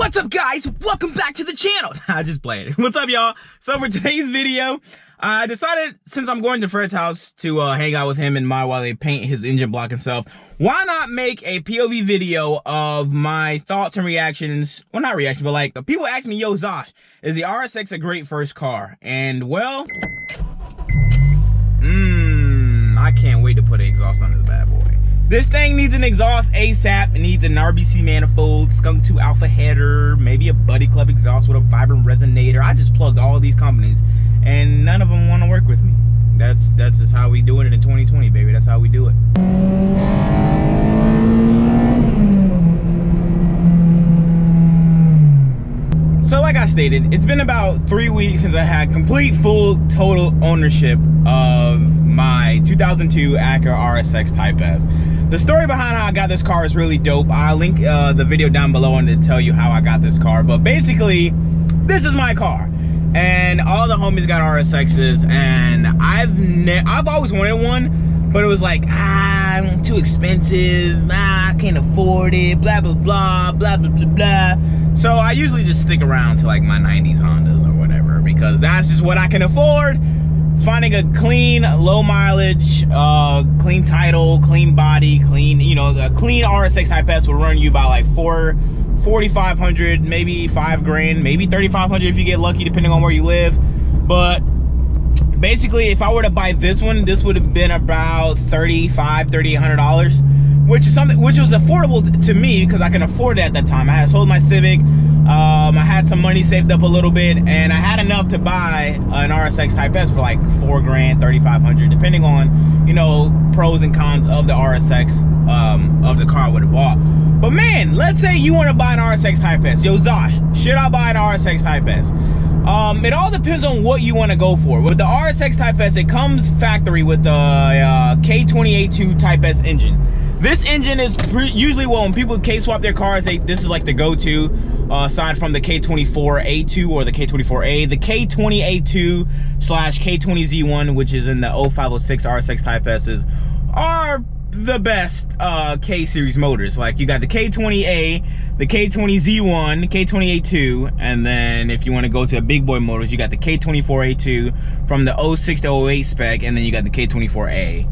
What's up, guys? Welcome back to the channel. I just played it. What's up, y'all? So for today's video, I decided, since I'm going to Fred's house to hang out with him and my while they paint his engine block and stuff, why not make a POV video of my thoughts and reactions? Well, not reaction, but like, people ask me, yo, Zosh, is the Rsx a great first car? And well, I can't wait to put an exhaust on this bad boy. This thing needs an exhaust ASAP. It needs an RBC manifold, Skunk 2 alpha header, maybe a Buddy Club exhaust with a vibrant resonator. I just plugged all these companies and none of them want to work with me. That's just how we do it in 2020, baby. That's how we do it. So like I stated, it's been about 3 weeks since I had complete, full, total ownership of my 2002 Acura Rsx Type S. The story behind how I got this car is really dope. I'll link the video down below and to tell you how I got this car. But basically, this is my car. And all the homies got RSXs, and I've always wanted one, but it was like, too expensive, I can't afford it, blah, blah, blah, blah, blah, blah, blah. So I usually just stick around to like my 90s Hondas or whatever, because that's just what I can afford. Finding a clean, low mileage, clean title, clean body, clean, you know, a clean RSX Type S will run you about like $4,500, maybe $5,000, maybe $3,500 if you get lucky, depending on where you live. But basically, if I were to buy this one, this would have been about $3,800, which is something which was affordable to me because I can afford it at that time. I had sold my Civic. I had some money saved up a little bit, and I had enough to buy an RSX Type S for like $4,000, $3,500, depending on, you know, pros and cons of the RSX, of the car I would have bought. But man, let's say you want to buy an RSX Type S. Yo, Zosh, should I buy an RSX Type S? It all depends on what you want to go for. With the Rsx Type S, it comes factory with the K20A2 Type S engine. This engine is usually, well, when people K-swap their cars, this is like the go-to, aside from the K24A2 or the K24A. The K20A2/K20Z1, which is in the 0506 Rsx Type S's, are the best K-series motors. Like, you got the K20A, the K20Z1, the K20A2, and then if you want to go to a big boy motors, you got the K24A2 from the 06 to 08 spec, and then you got the K24A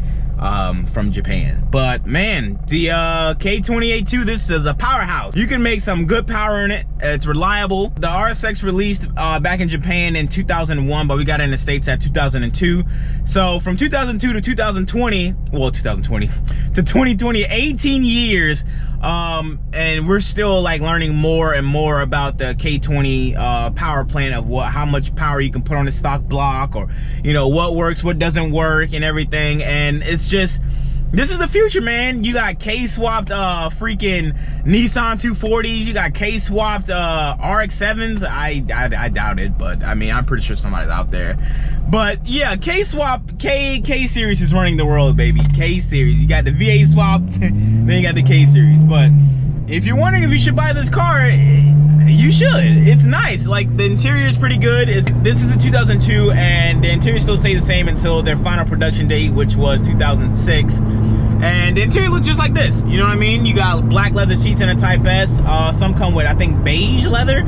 from Japan. But man, the K20A2, this is a powerhouse. You can make some good power in it. It's reliable. The Rsx released back in Japan in 2001, but we got it in the States at 2002. So from 2002 to 2020, well, 2020 to 2020, 18 years, and we're still like learning more and more about the K20 power plant of how much power you can put on the stock block, or, you know, what works, what doesn't work, and everything. And it's just, this is the future, man. You got K-swapped freaking Nissan 240s. You got K-swapped RX-7s. I doubt it, but I mean, I'm pretty sure somebody's out there. But yeah, K-swap, K-series is running the world, baby. K-series. You got the V8 swapped, then you got the K-series. But if you're wondering if you should buy this car, you should. It's nice. Like, the interior is pretty good. This is a 2002, and the interior still stays the same until their final production date, which was 2006. And the interior looks just like this. You know what I mean? You got black leather seats in a Type S. Some come with, I think, beige leather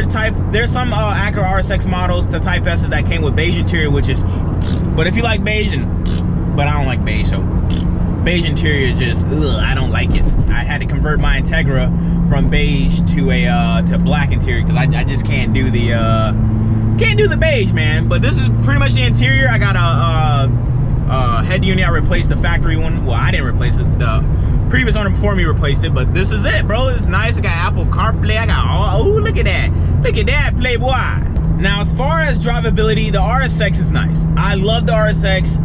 type. There's some Acura Rsx models, the Type S's, that came with beige interior, which is, but if you like beige, but I don't like beige, so beige interior is just, I don't like it. I had to convert my Integra from beige to a to black interior because I just can't do the beige, man. But this is pretty much the interior. I got a head unit. I replaced the factory one. Well, I didn't replace it. The previous owner before me replaced it. But this is it, bro. It's nice. I got Apple CarPlay. I got oh, look at that. Look at that, playboy. Now, as far as drivability, the RSX is nice. I love the RSX.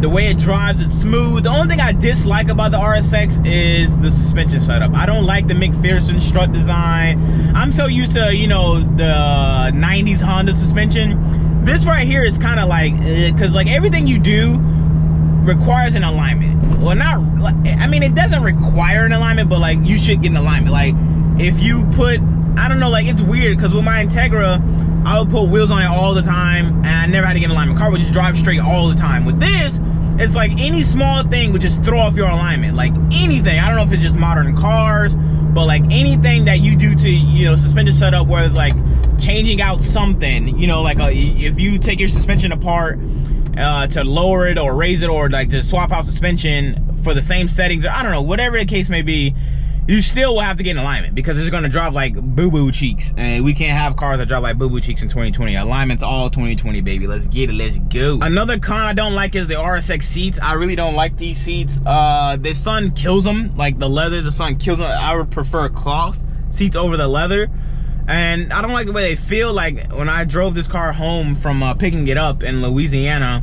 The way it drives, it's smooth. The only thing I dislike about the RSX is the suspension setup. I don't like the McPherson strut design. I'm so used to, you know, the 90s Honda suspension. This right here is kind of like, because like everything you do requires an alignment. Well, not, I mean, it doesn't require an alignment, but like you should get an alignment. Like if you put, I don't know, like it's weird because with my Integra, I would put wheels on it all the time, and I never had to get an alignment. Car would just drive straight all the time. With this, it's like any small thing would just throw off your alignment. Like anything. I don't know if it's just modern cars but like anything that you do to, you know, suspension setup, where it's like changing out something, you know, like if you take your suspension apart to lower it or raise it, or like to swap out suspension for the same settings, or I don't know, whatever the case may be, you still will have to get in alignment, because it's gonna drive like boo-boo cheeks, and we can't have cars that drive like boo-boo cheeks in 2020. Alignment's all 2020, baby. Let's get it, let's go. Another con I don't like is the Rsx seats. I really don't like these seats. The sun kills them, like the leather, the sun kills them. I would prefer cloth seats over the leather. And I don't like the way they feel. Like when I drove this car home from picking it up in Louisiana,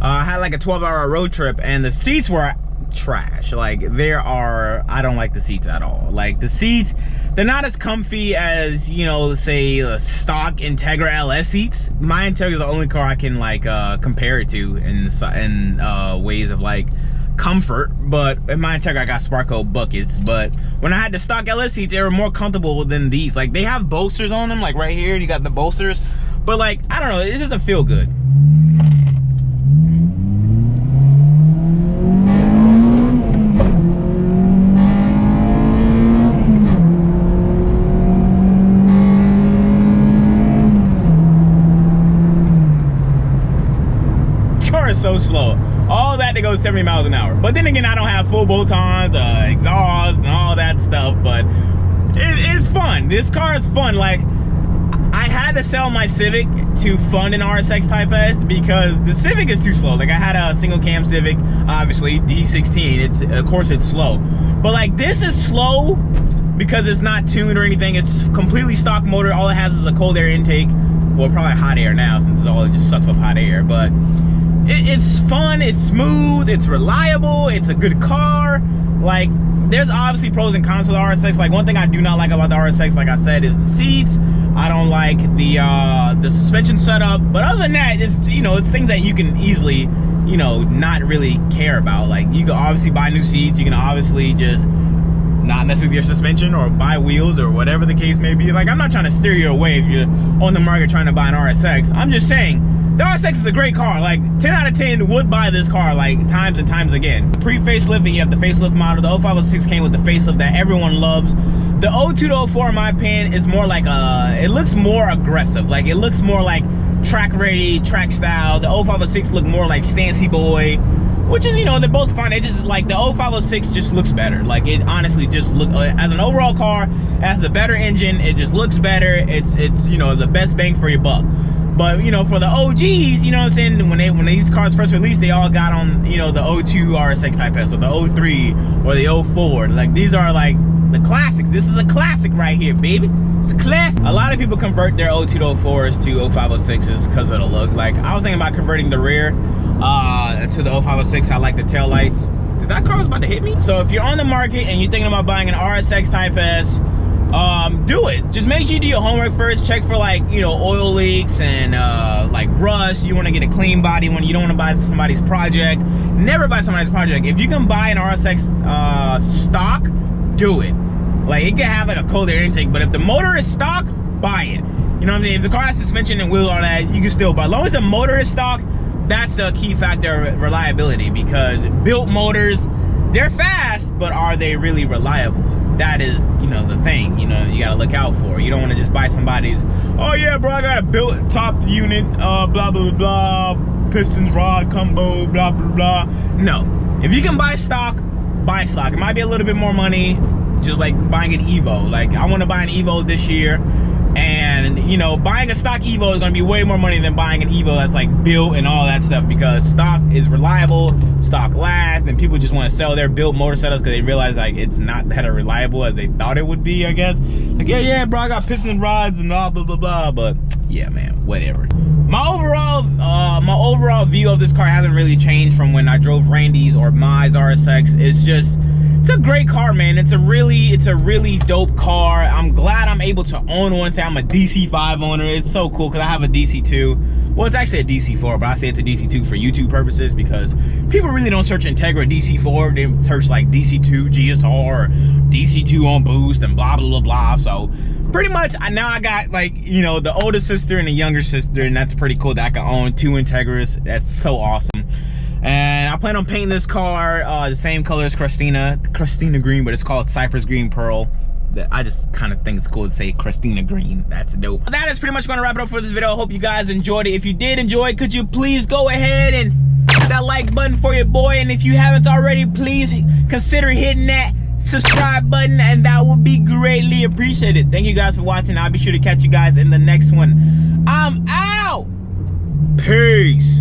I had like a 12-hour road trip, and the seats were trash. Like I don't like the seats at all. Like the seats, they're not as comfy as, you know, say stock Integra LS seats. My Integra is the only car I can like compare it to in ways of like comfort, but in my Integra I got Sparko buckets. But when I had the stock LS seats, they were more comfortable than these. Like they have bolsters on them, like right here you got the bolsters, but like I don't know, it doesn't feel good. So slow, all that to go 70 miles an hour. But then again, I don't have full bolt-ons, exhaust and all that stuff, but it's fun. This car is fun. Like I had to sell my Civic to fund an Rsx Type S because the Civic is too slow. Like I had a single cam Civic, obviously D16, it's of course it's slow, but like this is slow because it's not tuned or anything. It's completely stock motor. All it has is a cold air intake, well probably hot air now since it just sucks up hot air, but it's fun, it's smooth, it's reliable, it's a good car. Like there's obviously pros and cons to the Rsx. Like one thing I do not like about the Rsx, like I said, is the seats. I don't like the suspension setup, but other than that, it's, you know, it's things that you can easily, you know, not really care about. Like you can obviously buy new seats, you can obviously just not mess with your suspension or buy wheels or whatever the case may be. Like I'm not trying to steer you away if you're on the market trying to buy an Rsx. I'm just saying the Rsx is a great car. Like 10 out of 10 would buy this car like times and times again. Pre-facelift, and you have the facelift model. The 0506 came with the facelift that everyone loves. The 02 to 04, in my opinion, is more like it looks more aggressive. Like it looks more like track ready, track style. The 0506 look more like Stancy Boy, which is, you know, they're both fine. It just like the 0506 just looks better. Like it honestly just look as an overall car, as the better engine, it just looks better. It's you know, the best bang for your buck. But you know, for the OGs, you know what I'm saying, when these cars first released, they all got on, you know, the 02 Rsx Type S or the 03 or the 04. Like these are like the classics. This is a classic right here, baby. It's a classic. A lot of people convert their 02 to 04s to 0506s because of the look. Like I was thinking about converting the rear to the 0506. I like the tail lights. That car was about to hit me. So if you're on the market and you're thinking about buying an Rsx Type S, do it. Just make sure you do your homework first. Check for like, you know, oil leaks and like rust. You want to get a clean body when you don't want to buy somebody's project. Never buy somebody's project. If you can buy an Rsx stock, do it. Like it can have like a cold air intake, but if the motor is stock, buy it. You know what I mean? If the car has suspension and wheels, all that, you can still buy. As long as the motor is stock, that's the key factor of reliability, because built motors, they're fast, but are they really reliable? That is, you know, the thing, you know, you gotta look out for. You don't want to just buy somebody's, oh yeah, bro, I got a built top unit, blah, blah, blah, blah, pistons, rod, combo, blah, blah, blah. No, if you can buy stock, buy stock. It might be a little bit more money, just like buying an Evo. Like I want to buy an Evo this year, and you know, buying a stock Evo is going to be way more money than buying an Evo that's like built and all that stuff, because stock is reliable, stock lasts, and people just want to sell their built motor setups because they realize like it's not that reliable as they thought it would be, I guess. Like yeah bro, I got piston rods and blah blah blah blah, but yeah man, whatever. My overall view of this car hasn't really changed from when I drove Randy's or Mai's Rsx. It's a great car, man. It's a really dope car. I'm glad I'm able to own one. Say I'm a DC5 owner. It's so cool because I have a DC2. Well, it's actually a DC4, but I say it's a DC2 for YouTube purposes because people really don't search Integra DC4. They search like DC2 GSR, DC2 on boost, and blah blah blah blah. So pretty much now I got like, you know, the older sister and the younger sister, and that's pretty cool that I can own two Integras. That's so awesome. And I plan on painting this car the same color as Christina green, but it's called Cypress Green Pearl. I just kind of think it's cool to say Christina Green. That's dope. That is pretty much going to wrap it up for this video. I hope you guys enjoyed it. If you did enjoy it, could you please go ahead and hit that like button for your boy? And if you haven't already, please consider hitting that subscribe button, and that would be greatly appreciated. Thank you guys for watching. I'll be sure to catch you guys in the next one. I'm out. Peace.